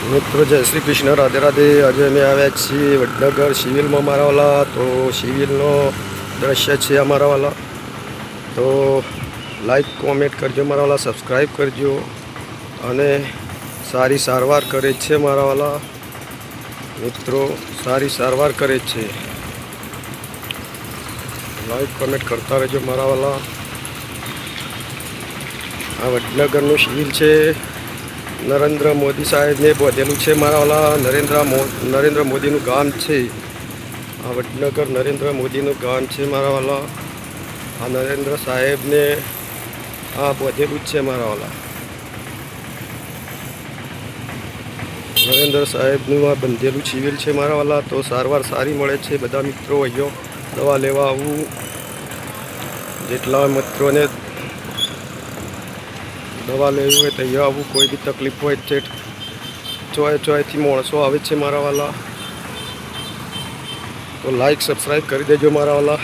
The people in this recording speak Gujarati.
મિત્રો જય શ્રી કૃષ્ણ, રાધે રાધે। આજે અમે આવ્યા છીએ વડનગર સિવિલમાં મારા વાલા। તો સિવિલનો દ્રશ્ય છે અમારા વાલા। તો લાઈક કોમેન્ટ કરજો મારા વાલા, સબસ્ક્રાઈબ કરજો। અને સારી સારવાર કરે છે મારા વાલા મિત્રો, સારી સારવાર કરે છે। લાઈક કોમેન્ટ કરતા રહેજો મારા વાલા। આ વડનગરનું સિવિલ છે, નરેન્દ્ર મોદી સાહેબને બાંધેલું છે મારા વાલા। નરેન્દ્ર મોદીનું ગામ છે આ વડનગર, નરેન્દ્ર મોદીનું ગામ છે મારા વાલા। આ નરેન્દ્ર સાહેબને આ બાંધેલું જ છે મારા વાલા। નરેન્દ્ર સાહેબનું આ બંધેલું સિવિલ છે મારા વાલા। તો સારવાર સારી મળે છે। બધા મિત્રો અહીંયા દવા લેવા આવવું, જેટલા મિત્રોને દવા લેવી હોય તો અહીંયા આવવું। કોઈ બી તકલીફ હોય છે, ચોયથી માણસો આવે છે મારા વાલા। તો લાઈક સબસ્ક્રાઈબ કરી દેજો મારા વાલા।